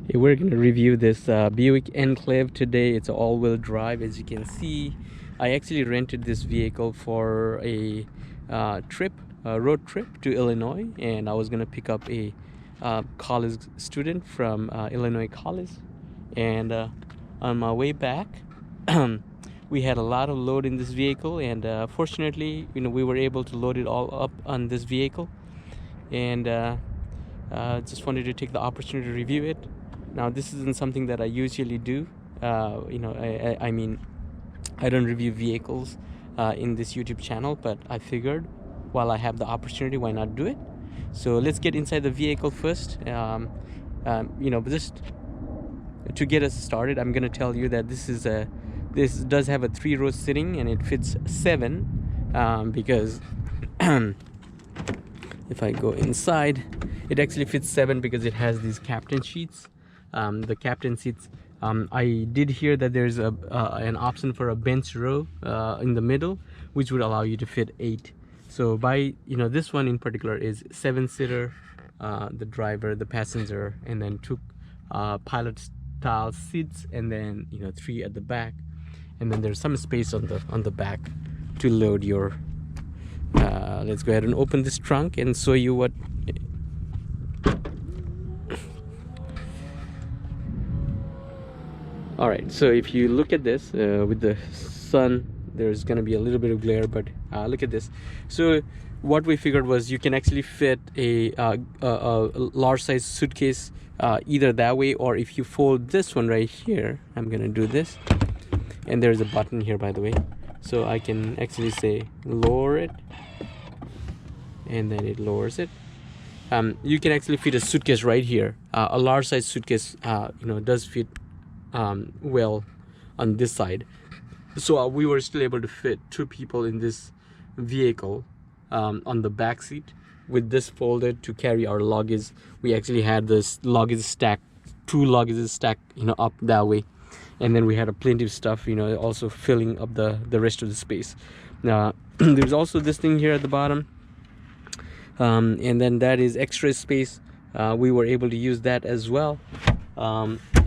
Hey, we're going to review this Buick Enclave today. It's all-wheel drive. As you can see, I actually rented this vehicle for a road trip to Illinois, and I was going to pick up a college student from Illinois College. And on my way back, we had a lot of load in this vehicle, and fortunately, we were able to load it all up on this vehicle. And just wanted to take the opportunity to review it. Now, this isn't something that I usually do. I mean, I don't review vehicles in this YouTube channel, but I figured while I have the opportunity, why not do it? So let's get inside the vehicle first. Just to get us started, I'm gonna tell you that this does have a 3-row sitting, and it fits 7 because if I go inside, it actually fits 7 because it has these captain sheets. The captain seats, I did hear that there's an option for a bench row in the middle, which would allow you to fit 8. So this one in particular is 7-seater, the driver, the passenger, and then 2 pilot style seats, and then 3 at the back, and then there's some space on the back to load your let's go ahead and open this trunk and show you what. Alright, so if you look at this with the sun, there's gonna be a little bit of glare, but look at this. So what we figured was you can actually fit a large size suitcase either that way, or if you fold this one right here, I'm gonna do this, and there's a button here, by the way, so I can actually say lower it, and then it lowers it. You can actually fit a suitcase right here. A large size suitcase does fit well on this side, so we were still able to fit 2 people in this vehicle on the back seat with this folded to carry our luggage. We actually had this luggage stack, 2 luggages stacked up that way, and then we had a plenty of stuff also filling up the rest of the space. There's also this thing here at the bottom, and then that is extra space. We were able to use that as well.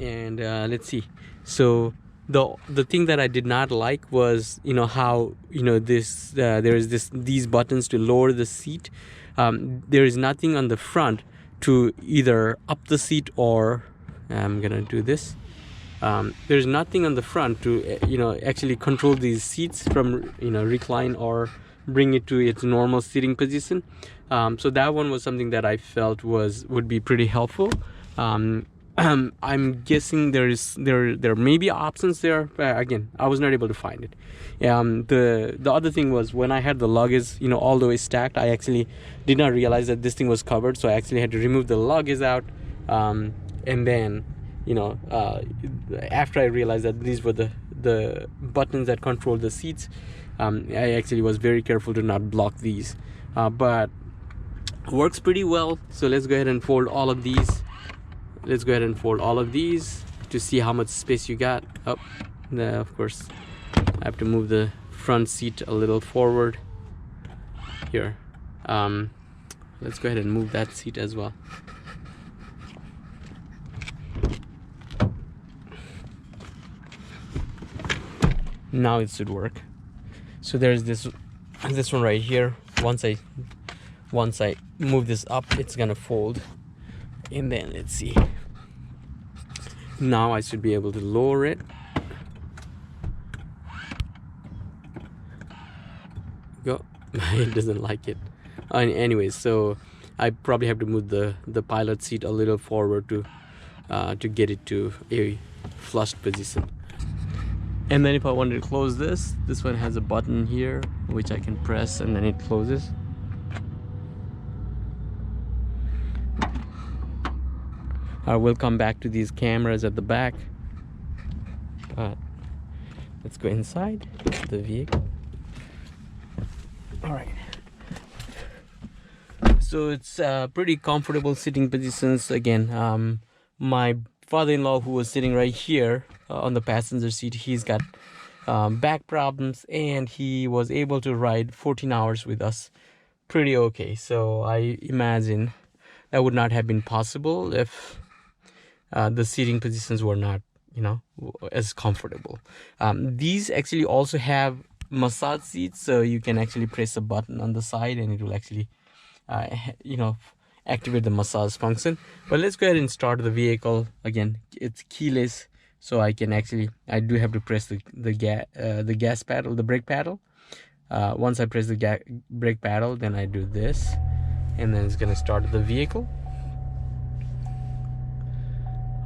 Let's see. So the thing that I did not like was how there is these buttons to lower the seat. There is nothing on the front to either up the seat, or I'm gonna do this. There's nothing on the front to actually control these seats from recline or bring it to its normal sitting position. So that one was something that I felt would be pretty helpful. I'm guessing there may be options there, but again, I was not able to find it. The other thing was, when I had the luggage all the way stacked, I actually did not realize that this thing was covered, so I actually had to remove the luggage out, and then after I realized that these were the buttons that control the seats, I actually was very careful to not block these, but works pretty well. So let's go ahead and fold all of these. Let's go ahead and fold all of these to see how much space you got. Of course, I have to move the front seat a little forward here. Let's go ahead and move that seat as well. Now it should work. So there's this one right here. Once I move this up, it's gonna fold. And then let's see. Now I should be able to lower it. Go. It doesn't like it. Anyways, so I probably have to move the pilot seat a little forward to get it to a flushed position. And then if I wanted to close this one has a button here which I can press, and then it closes. I will come back to these cameras at the back, but let's go inside the vehicle. All right, so it's pretty comfortable sitting positions. Again, my father-in-law, who was sitting right here on the passenger seat, he's got back problems, and he was able to ride 14 hours with us pretty okay. So I imagine that would not have been possible if the seating positions were not, you know, as comfortable. These actually also have massage seats, so you can actually press a button on the side and it will actually you know, activate the massage function. But let's go ahead and start the vehicle. Again, it's keyless, so I can actually, I do have to press the gas pedal, the brake pedal. Once I press the brake pedal, then I do this, and then it's gonna start the vehicle.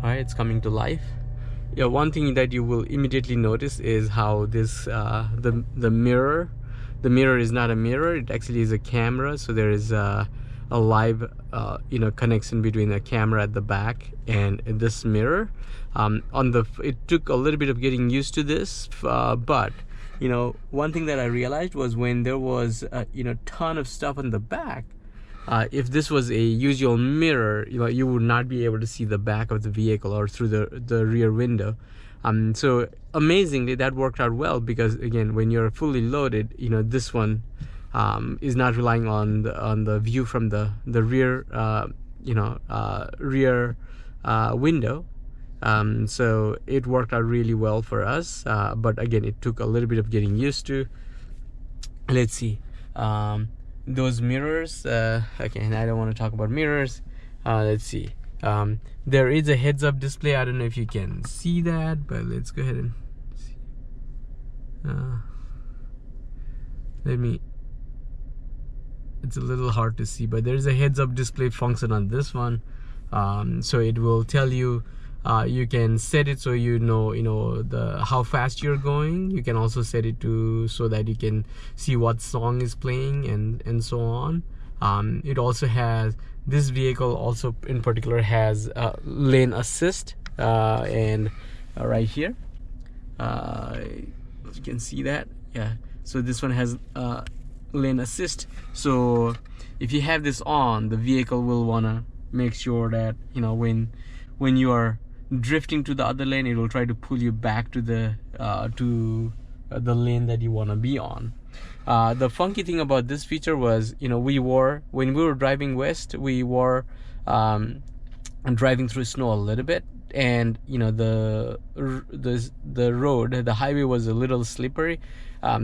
All right, it's coming to life. Yeah, one thing that you will immediately notice is how this the mirror is not a mirror, it actually is a camera. So there is a live you know, connection between the camera at the back and this mirror. It took a little bit of getting used to this, but you know, one thing that I realized was when there was you know, ton of stuff on the back, if this was a usual mirror, you know, you would not be able to see the back of the vehicle or through the rear window. So amazingly, that worked out well, because again, when you're fully loaded, you know, this one is not relying on the view from the rear you know, rear window. So it worked out really well for us, but again, it took a little bit of getting used to. Let's see, those mirrors, okay, and I don't want to talk about mirrors. Let's see, there is a heads-up display. I don't know if you can see that, but let's go ahead and see. It's a little hard to see, but there's a heads-up display function on this one. So it will tell you, you can set it so you know how fast you're going. You can also set it to so that you can see what song is playing and so on. It also has, this vehicle also in particular has lane assist, and right here you can see that. Yeah, so this one has lane assist. So if you have this on, the vehicle will want to make sure that, you know, when you are drifting to the other lane, it will try to pull you back to the lane that you want to be on. The funky thing about this feature was, you know, when we were driving west, we were driving through snow a little bit, and you know, the road, the highway was a little slippery.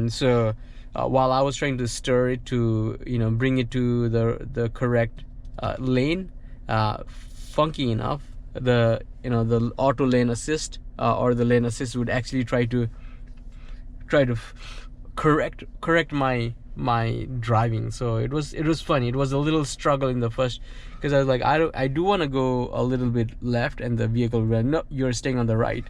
So while I was trying to stir it to, you know, bring it to the correct lane, funky enough, the auto lane assist or the lane assist would actually try to correct my driving. So it was funny. It was a little struggle in the first, because I was like, I do want to go a little bit left, and the vehicle went, no, you're staying on the right.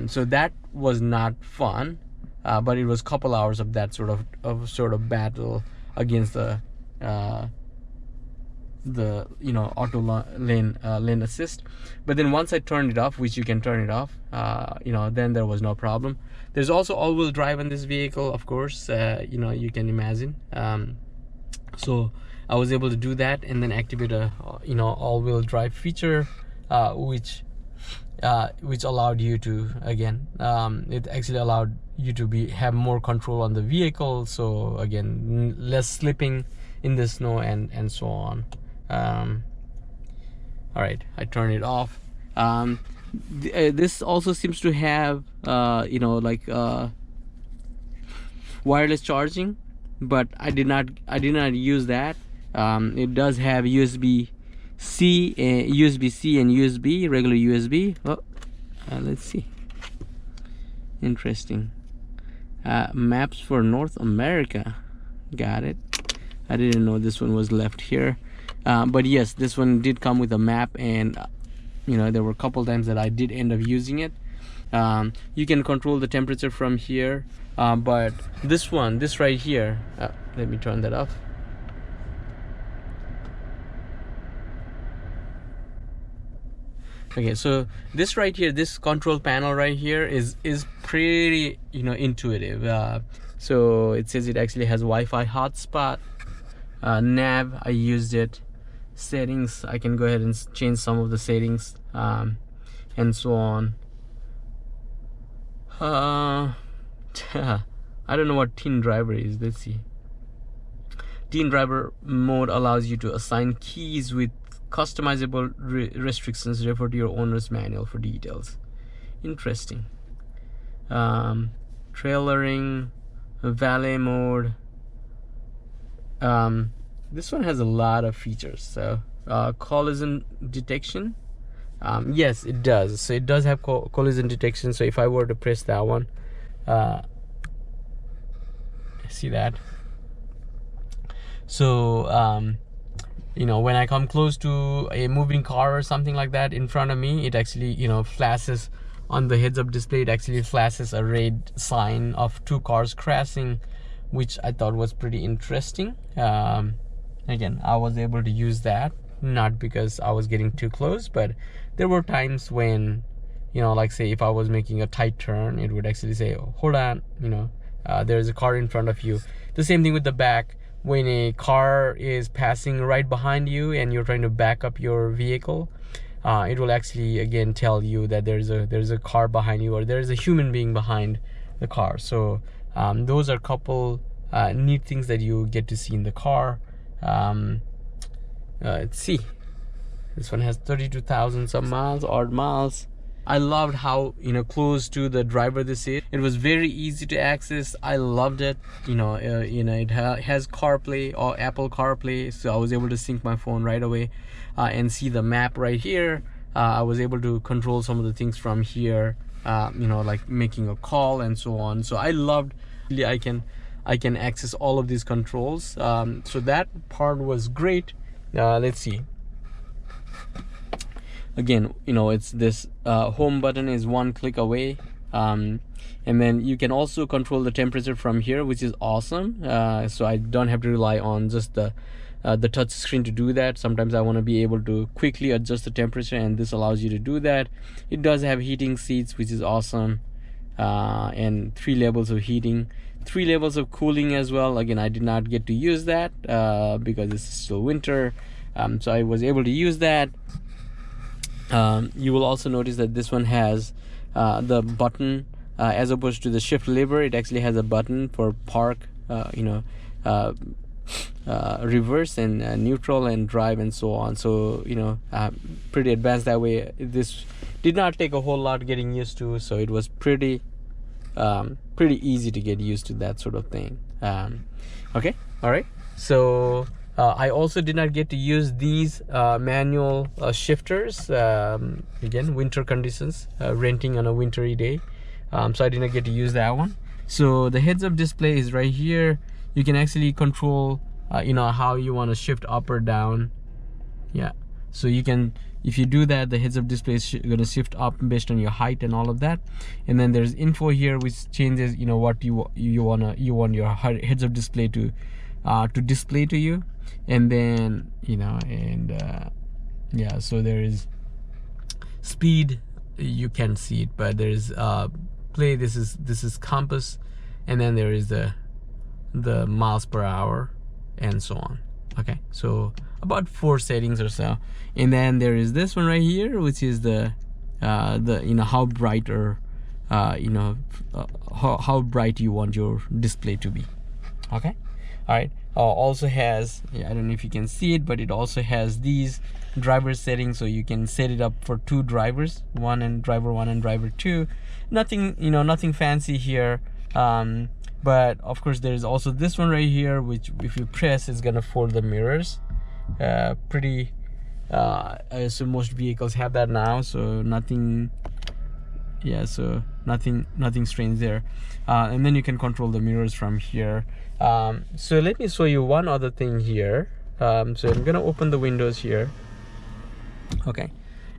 So that was not fun, but it was a couple hours of that sort of battle against the you know, auto lane assist. But then once I turned it off, which you can turn it off, you know, then there was no problem. There's also all-wheel drive on this vehicle, of course, you know, you can imagine. So I was able to do that and then activate a, you know, all-wheel drive feature, which allowed you to, again, it actually allowed you to have more control on the vehicle. So again, less slipping in the snow and so on. All right, I turn it off. This also seems to have you know, like wireless charging, but I did not use that. It does have USB-C, USB-C and USB, regular USB. Let's see, interesting. Maps for North America, got it. I didn't know this one was left here, but yes, this one did come with a map, and you know, there were a couple times that I did end up using it. You can control the temperature from here, but this right here, let me turn that off. Okay, so this right here, this control panel right here is pretty, you know, intuitive. So it says it actually has Wi-Fi hotspot, nav, I used it, settings, I can go ahead and change some of the settings, and so on. I don't know what teen driver is. Let's see. Teen driver mode allows you to assign keys with customizable restrictions, refer to your owner's manual for details. Interesting. Trailering, valet mode. This one has a lot of features. So collision detection, yes, it does. So it does have collision detection. So if I were to press that one, see that? So you know, when I come close to a moving car or something like that in front of me, it actually, you know, flashes on the heads-up display. It actually flashes a red sign of 2 cars crashing, which I thought was pretty interesting. Again, I was able to use that, not because I was getting too close, but there were times when, you know, like say if I was making a tight turn, it would actually say, oh, hold on, you know, there's a car in front of you. The same thing with the back. When a car is passing right behind you and you're trying to back up your vehicle, it will actually again tell you that there's a car behind you, or there's a human being behind the car. So those are a couple neat things that you get to see in the car. Let's see, this one has 32,000 some miles, odd miles. I loved how, you know, close to the driver this is. It was very easy to access. I loved it. You know, it has CarPlay or Apple CarPlay, so I was able to sync my phone right away and see the map right here. I was able to control some of the things from here, you know, like making a call and so on. So I loved, I can access all of these controls. So that part was great. Let's see. Again, you know, it's this home button is 1 click away, and then you can also control the temperature from here, which is awesome. So I don't have to rely on just the touch screen to do that. Sometimes I want to be able to quickly adjust the temperature, and this allows you to do that. It does have heating seats, which is awesome, and 3 levels of heating, 3 levels of cooling as well. Again, I did not get to use that because it's still winter, so I was able to use that. You will also notice that this one has the button, as opposed to the shift lever. It actually has a button for park, you know, reverse and neutral and drive and so on. So, you know, pretty advanced that way. This did not take a whole lot getting used to, so it was pretty easy to get used to that sort of thing. Okay, all right. So I also did not get to use these manual shifters. Again, winter conditions, renting on a wintry day, so I did not get to use that one. So the heads-up display is right here. You can actually control you know, how you want to shift up or down. Yeah, so you can, if you do that, the heads-up display is going to shift up based on your height and all of that. And then there's info here, which changes, you know, what you want your heads-up display to display to you. And then, you know, and yeah, so there is speed, you can see it, but there's play, this is compass, and then there is the miles per hour and so on. Okay, so about 4 settings or so. And then there is this one right here, which is the you know, how bright or you know, how bright you want your display to be. Okay, all right. Also has, I don't know if you can see it, but it also has these driver settings, so you can set it up for 2 drivers, driver 1 and driver 2. Nothing, you know, nothing fancy here, but of course there's also this one right here, which if you press, it's gonna fold the mirrors. Pretty so most vehicles have that now, so nothing, yeah, so nothing strange there. And then you can control the mirrors from here. So let me show you one other thing here. So I'm gonna open the windows here. Okay,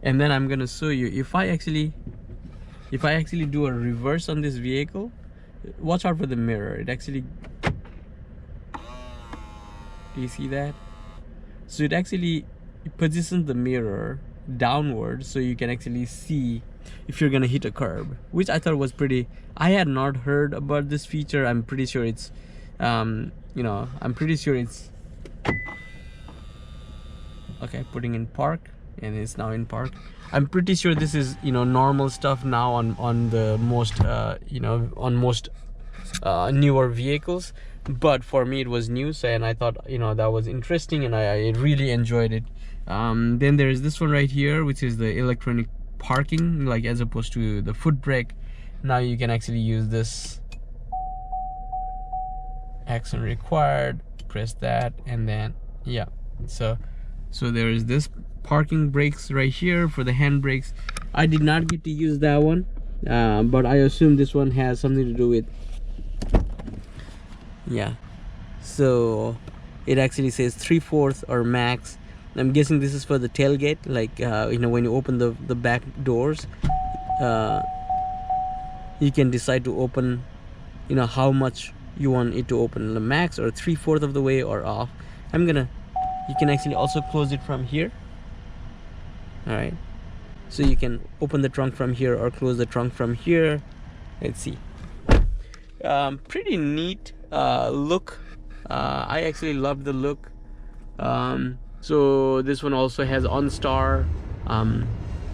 and then I'm gonna show you, if I actually do a reverse on this vehicle, watch out for the mirror. It actually, do you see that? So it actually positions the mirror downwards, so you can actually see if you're gonna hit a curb, which I thought was pretty. I had not heard about this feature. I'm pretty sure it's you know, I'm pretty sure it's okay, putting in park, and it's now in park. I'm pretty sure this is, you know, normal stuff now on the most you know, on most newer vehicles, but for me it was new. So, and I thought, you know, that was interesting, and I really enjoyed it. Then there is this one right here, which is the electronic parking, like as opposed to the foot brake. Now you can actually use this action required, press that, and then yeah, so there is this parking brakes right here for the hand brakes. I did not get to use that one, but I assume this one has something to do with, yeah, so it actually says 3/4 or max. I'm guessing this is for the tailgate, like you know, when you open the back doors, you can decide to open, you know, how much you want it to open, the max or 3/4 of the way or off. You can actually also close it from here. All right, so you can open the trunk from here or close the trunk from here. Let's see. Pretty neat look. I actually love the look. So this one also has OnStar,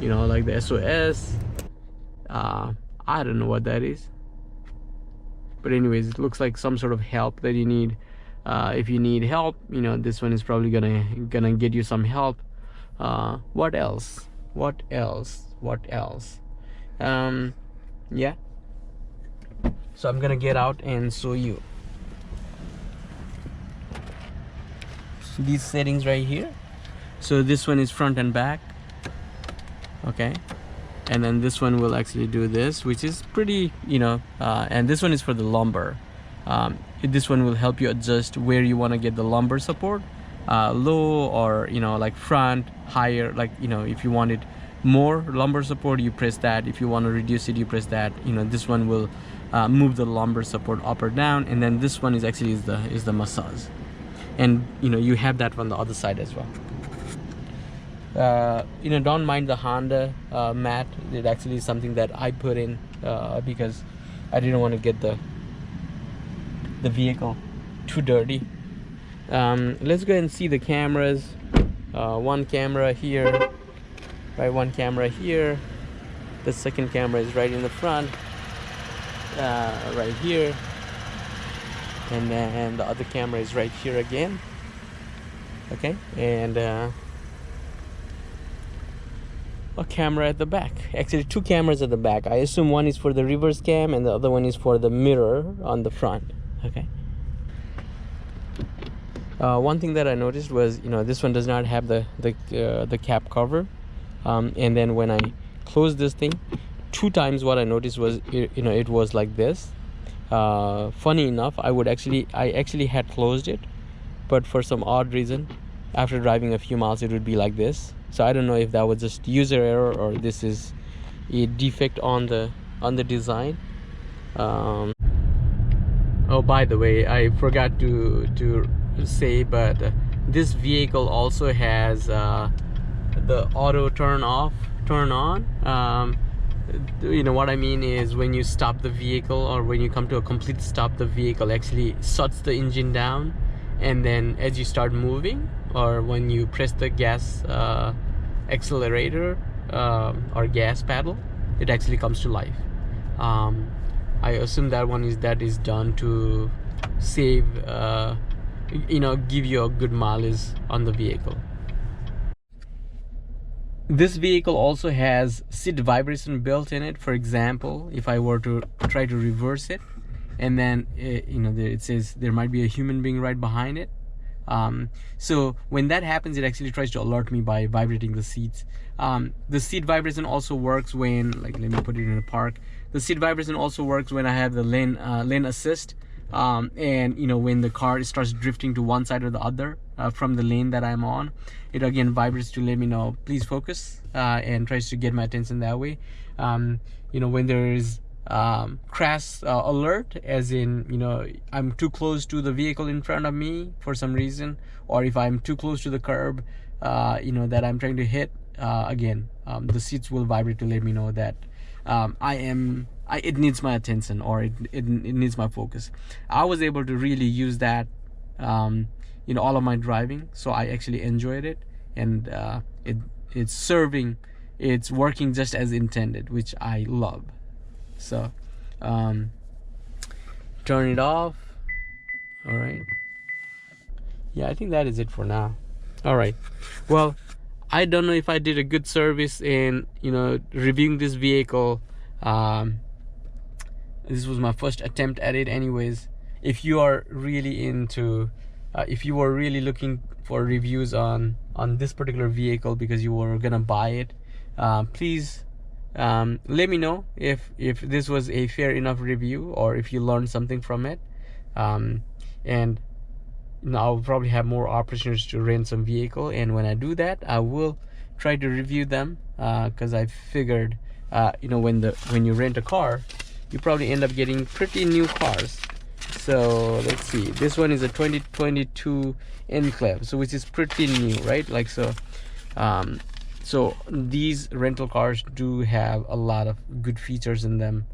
you know, like the SOS. I don't know what that is, but anyways, it looks like some sort of help that you need. If you need help, you know, this one is probably gonna get you some help. What else? Yeah, so I'm gonna get out and show you these settings right here. So this one is front and back, okay, and then this one will actually do this, which is pretty, you know, and this one is for the lumbar. This one will help you adjust where you want to get the lumbar support, low or, you know, like front, higher, like, you know, if you wanted more lumbar support, you press that. If you want to reduce it, you press that. You know, this one will move the lumbar support up or down, and then this one is actually is the massage, and you know, you have that on the other side as well. You know, don't mind the Honda mat. It actually is something that I put in because I didn't want to get the vehicle too dirty. Let's go and see the cameras. One camera here, right? One camera here. The second camera is right in the front, right here, and then the other camera is right here again. Okay, and a camera at the back. Actually, two cameras at the back. I assume one is for the reverse cam and the other one is for the mirror on the front. Okay. One thing that I noticed was, you know, this one does not have the cap cover, and then when I closed this thing, two times what I noticed was, you know, it was like this. Funny enough, I actually had closed it, but for some odd reason, after driving a few miles, it would be like this. So I don't know if that was just user error or this is a defect on the design. Oh, by the way, I forgot to say, but this vehicle also has the auto turn off, turn on. You know what I mean is, when you stop the vehicle or when you come to a complete stop, the vehicle actually shuts the engine down, and then as you start moving or when you press the gas accelerator or gas pedal, it actually comes to life. I assume that is done to save, you know, give you a good mileage on the vehicle. This vehicle also has seat vibration built in it. For example, if I were to try to reverse it, and then you know, it says there might be a human being right behind it. So when that happens, it actually tries to alert me by vibrating the seats. The seat vibration also works when, like, let me put it in a park. The seat vibration also works when I have the lane assist, and you know, when the car starts drifting to one side or the other from the lane that I'm on, it again vibrates to let me know, please focus, and tries to get my attention that way. You know, when there is crash alert, as in, you know, I'm too close to the vehicle in front of me for some reason, or if I'm too close to the curb, you know, that I'm trying to hit, again, the seats will vibrate to let me know that it needs my attention, or it needs my focus. I was able to really use that, you know, all of my driving, so I actually enjoyed it, and it's working just as intended, which I love. So turn it off. All right, yeah, I think that is it for now. All right, well, I don't know if I did a good service in, you know, reviewing this vehicle. This was my first attempt at it anyways. If you are really into if you were really looking for reviews on this particular vehicle because you were gonna buy it, please let me know if this was a fair enough review or if you learned something from it. And you know, I'll probably have more opportunities to rent some vehicle, and when I do that, I will try to review them, because I figured you know, when you rent a car, you probably end up getting pretty new cars. So let's see, this one is a 2022 Enclave, so which is pretty new, right? Like, so so these rental cars do have a lot of good features in them,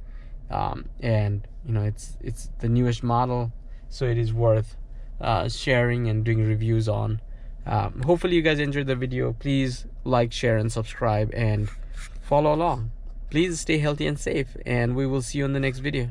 and you know, it's the newest model, so it is worth sharing and doing reviews on. Hopefully you guys enjoyed the video. Please like, share, and subscribe, and follow along. Please stay healthy and safe, and we will see you in the next video.